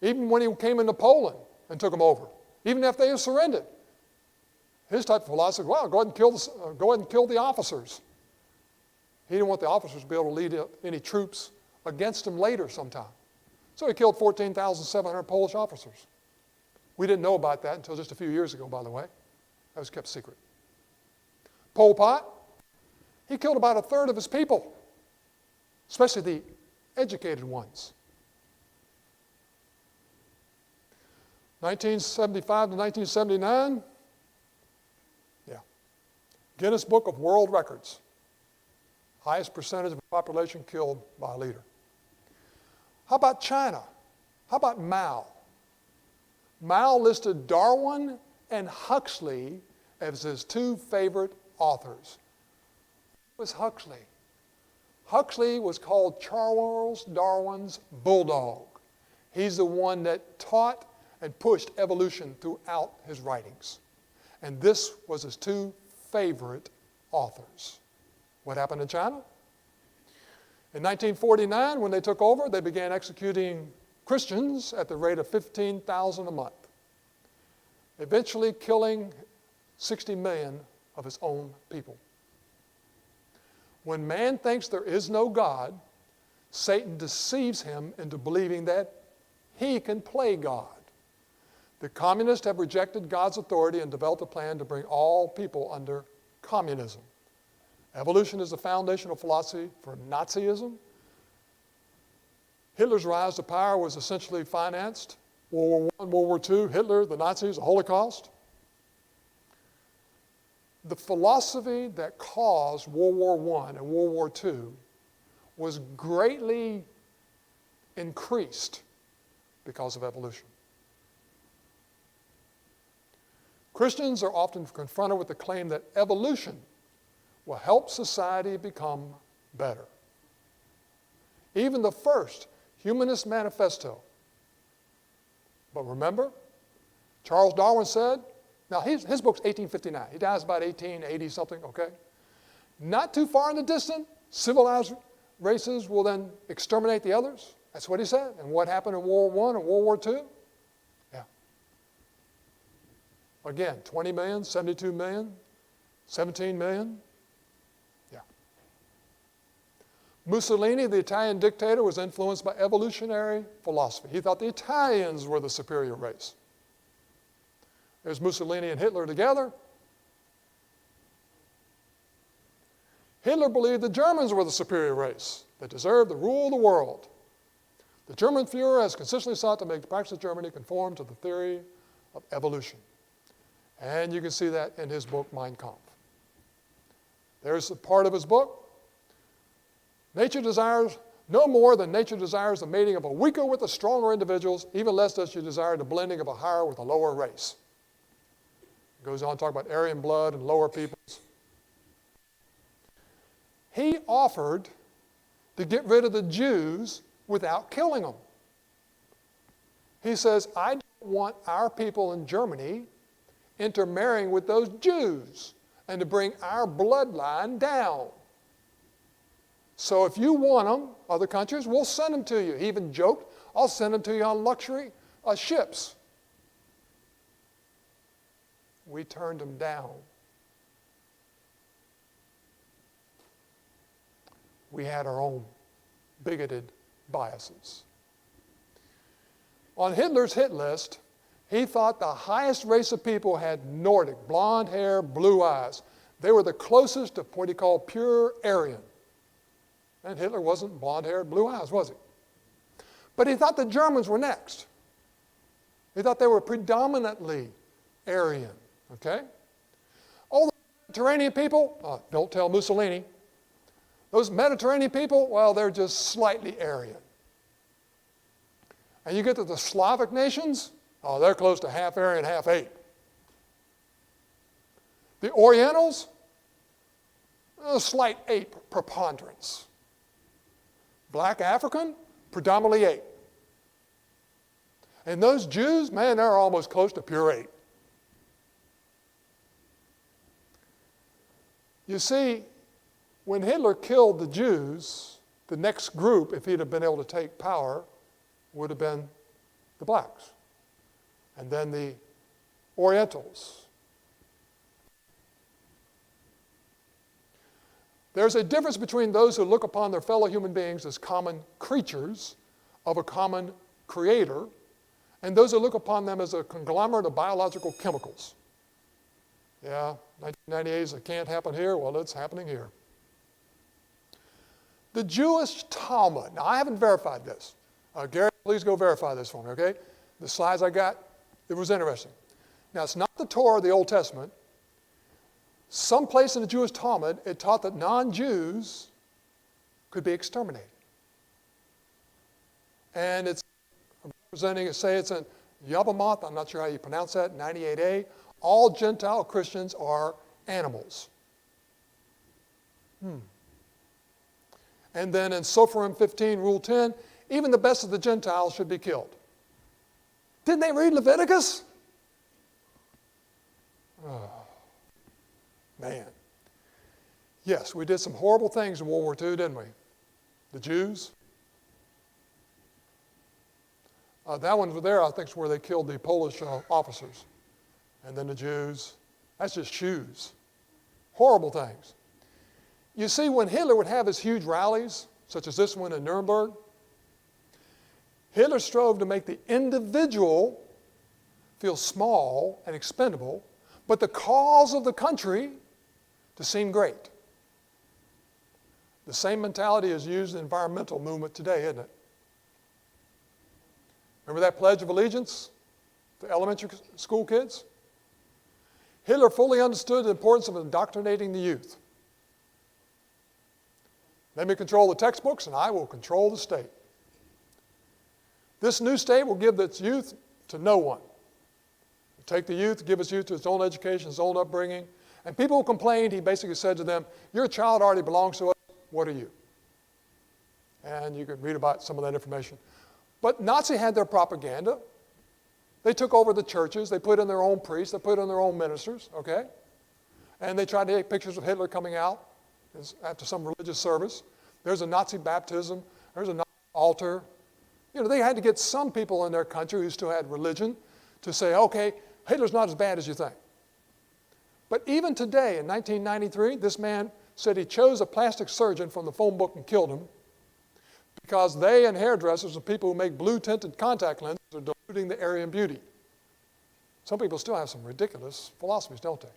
Even when he came into Poland and took them over, even after they surrendered, his type of philosophy, well, go ahead and kill the officers. He didn't want the officers to be able to lead any troops against him later sometime. So he killed 14,700 Polish officers. We didn't know about that until just a few years ago, by the way. That was kept secret. Pol Pot, he killed about a third of his people, especially the educated ones. 1975 to 1979, Guinness Book of World Records. Highest percentage of the population killed by a leader. How about China? How about Mao? Mao listed Darwin and Huxley as his two favorite authors. Who was Huxley? Huxley was called Charles Darwin's bulldog. He's the one that taught and pushed evolution throughout his writings. And this was his two favorite authors. What happened in China? In 1949, when they took over, they began executing Christians at the rate of 15,000 a month, eventually killing 60 million of his own people. When man thinks there is no God, Satan deceives him into believing that he can play God. The communists have rejected God's authority and developed a plan to bring all people under communism. Evolution is the foundational philosophy for Nazism. Hitler's rise to power was essentially financed. World War I, World War II, Hitler, the Nazis, the Holocaust. The philosophy that caused World War I and World War II was greatly increased because of evolution. Christians are often confronted with the claim that evolution will help society become better. Even the first Humanist Manifesto. But remember, Charles Darwin said, now his book's 1859. He dies about 1880 something, okay? Not too far in the distance, civilized races will then exterminate the others. That's what he said. And what happened in World War I and World War II? Yeah. Again, 20 million, 72 million, 17 million. Yeah. Mussolini, the Italian dictator, was influenced by evolutionary philosophy. He thought the Italians were the superior race. There's Mussolini and Hitler together. Hitler believed the Germans were the superior race that deserved to rule the world. The German Führer has consistently sought to make the practice of Germany conform to the theory of evolution. And you can see that in his book, Mein Kampf. There's a part of his book. Nature desires no more than nature desires the mating of a weaker with the stronger individuals, even less does she desire the blending of a higher with a lower race. It goes on to talk about Aryan blood and lower peoples. He offered to get rid of the Jews without killing them. He says, I don't want our people in Germany intermarrying with those Jews and to bring our bloodline down. So if you want them, other countries, we'll send them to you. He even joked, I'll send them to you on luxury ships. We turned them down. We had our own bigoted biases. On Hitler's hit list, he thought the highest race of people had Nordic, blonde hair, blue eyes. They were the closest to what he called pure Aryan. And Hitler wasn't blonde-haired, blue eyes, was he? But he thought the Germans were next. He thought they were predominantly Aryan, okay? Oh, the Mediterranean people, don't tell Mussolini. Those Mediterranean people, well, they're just slightly Aryan. And you get to the Slavic nations, oh, they're close to half Aryan, half ape. The Orientals, a slight ape preponderance. Black African, predominantly ape. And those Jews, man, they're almost close to pure ape. You see, when Hitler killed the Jews, the next group, if he'd have been able to take power, would have been the blacks. And then the Orientals. There's a difference between those who look upon their fellow human beings as common creatures of a common creator and those who look upon them as a conglomerate of biological chemicals. Yeah, 1998 is it can't happen here. Well, it's happening here. The Jewish Talmud. Now, I haven't verified this. Gary, please go verify this for me, okay? The slides I got, it was interesting. Now, it's not the Torah of the Old Testament. Someplace in the Jewish Talmud, it taught that non-Jews could be exterminated. And it's representing, say it's in Yabamoth, I'm not sure how you pronounce that, 98a. All Gentile Christians are animals. And then in Sophorim 15, Rule 10, even the best of the Gentiles should be killed. Didn't they read Leviticus? Oh, man. Yes, we did some horrible things in World War II, didn't we? The Jews. That one there, I think, is where they killed the Polish officers. And then the Jews. That's just shoes. Horrible things. You see, when Hitler would have his huge rallies, such as this one in Nuremberg, Hitler strove to make the individual feel small and expendable, but the cause of the country to seem great. The same mentality is used in the environmental movement today, isn't it? Remember that Pledge of Allegiance to elementary school kids? Hitler fully understood the importance of indoctrinating the youth. Let me control the textbooks and I will control the state. This new state will give its youth to no one. Take the youth, give its youth to its own education, its own upbringing. And people who complained, he basically said to them, your child already belongs to us, what are you? And you can read about some of that information. But Nazi had their propaganda. They took over the churches, they put in their own priests, they put in their own ministers, okay? And they tried to take pictures of Hitler coming out after some religious service. There's a Nazi baptism, there's a Nazi altar. You know, they had to get some people in their country who still had religion to say, okay, Hitler's not as bad as you think. But even today, in 1993, this man said he chose a plastic surgeon from the phone book and killed him because they and hairdressers and people who make blue-tinted contact lenses are diluting the Aryan beauty. Some people still have some ridiculous philosophies, don't they?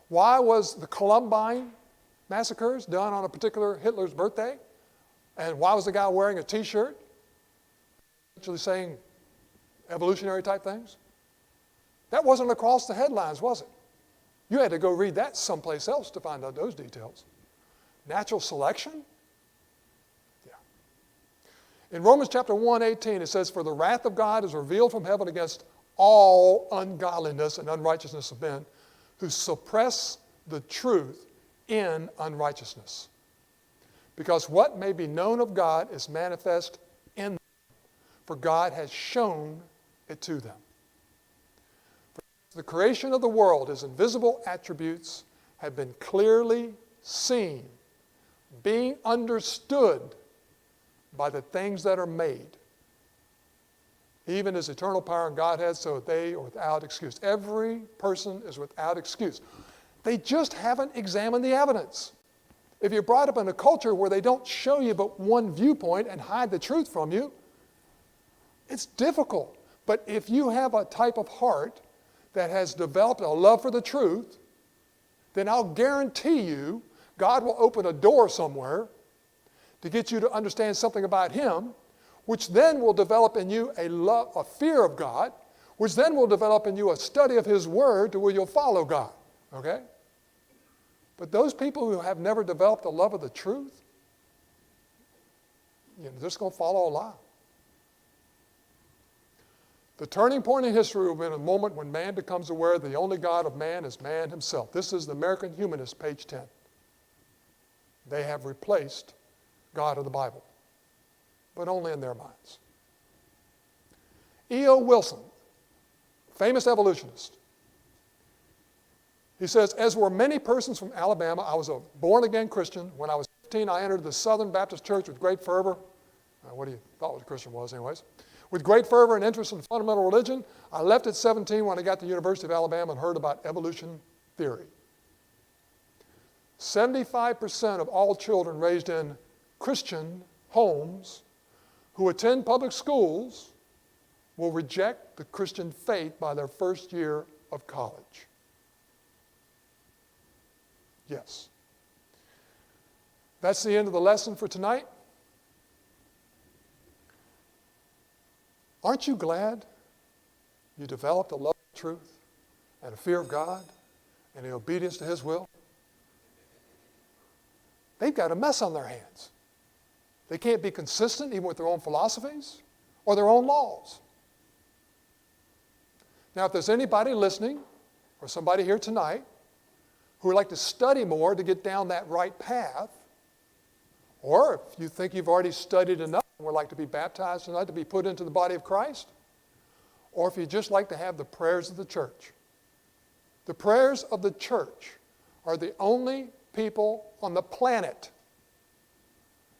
Why was the Columbine massacres done on a particular Hitler's birthday? And why was the guy wearing a T-shirt, actually saying evolutionary type things? That wasn't across the headlines, was it? You had to go read that someplace else to find out those details. Natural selection? Yeah. In Romans chapter 1:18, it says, "For the wrath of God is revealed from heaven against all ungodliness and unrighteousness of men who suppress the truth in unrighteousness. Because what may be known of God is manifest in them, for God has shown it to them. For the creation of the world, his invisible attributes have been clearly seen, being understood by the things that are made. Even his eternal power and Godhead, so they are without excuse." Every person is without excuse. They just haven't examined the evidence. If you're brought up in a culture where they don't show you but one viewpoint and hide the truth from you, it's difficult. But if you have a type of heart that has developed a love for the truth, then I'll guarantee you God will open a door somewhere to get you to understand something about him, which then will develop in you a fear of God, which then will develop in you a study of his word to where you'll follow God. Okay? But those people who have never developed a love of the truth, they're just going to follow a lie. The turning point in history will be in a moment when man becomes aware the only God of man is man himself. This is the American Humanist, page 10. They have replaced God of the Bible, but only in their minds. E.O. Wilson, famous evolutionist, he says, "As were many persons from Alabama, I was a born-again Christian. When I was 15, I entered the Southern Baptist Church with great fervor." What do you thought what a Christian was anyways? "With great fervor and interest in fundamental religion. I left at 17 when I got to the University of Alabama and heard about evolution theory. 75% of all children raised in Christian homes who attend public schools will reject the Christian faith by their first year of college." Yes. That's the end of the lesson for tonight. Aren't you glad you developed a love of truth and a fear of God and the obedience to his will? They've got a mess on their hands. They can't be consistent even with their own philosophies or their own laws. Now, if there's anybody listening or somebody here tonight who would like to study more to get down that right path, or if you think you've already studied enough and would like to be baptized tonight to be put into the body of Christ, or if you'd just like to have the prayers of the church. The prayers of the church are the only people on the planet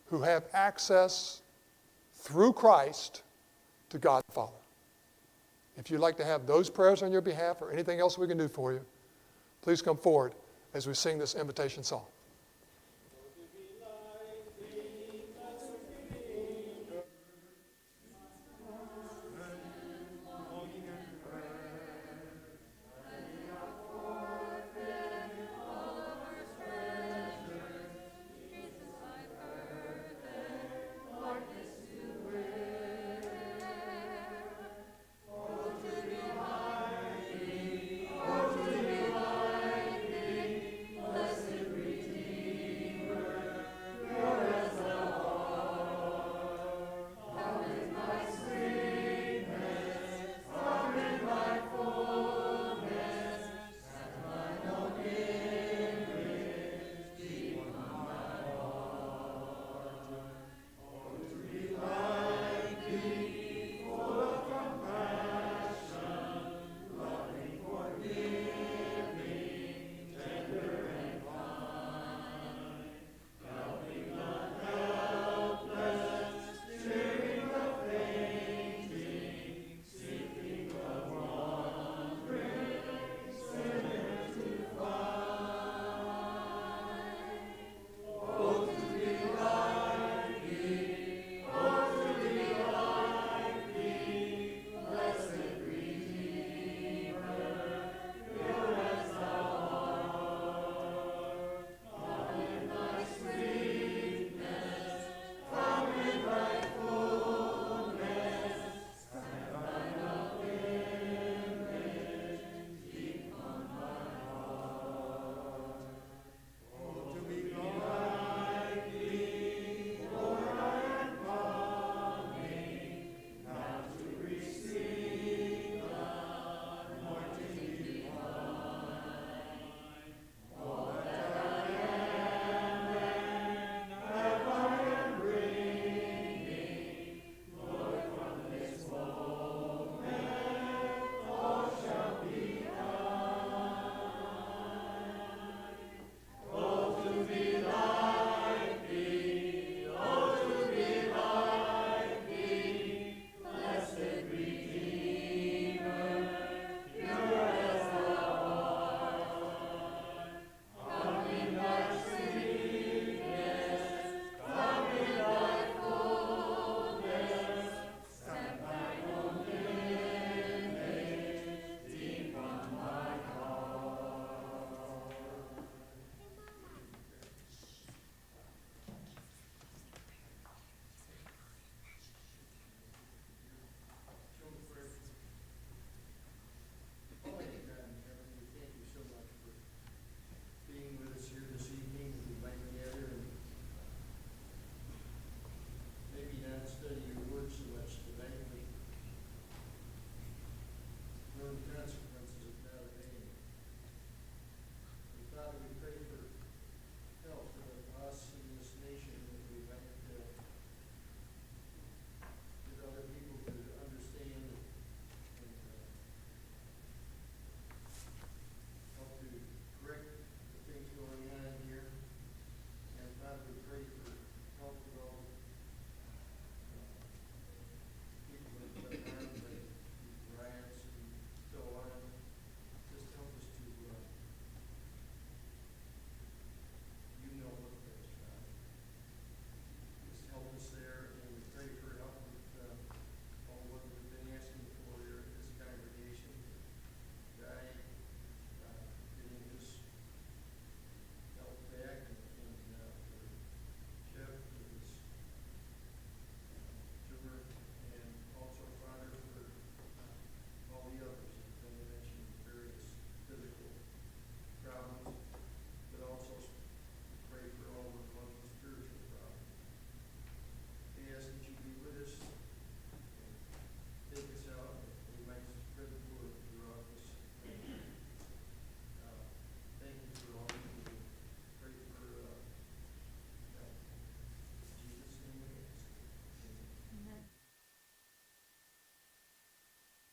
who have access through Christ to God the Father. If you'd like to have those prayers on your behalf or anything else we can do for you, please come forward as we sing this invitation song.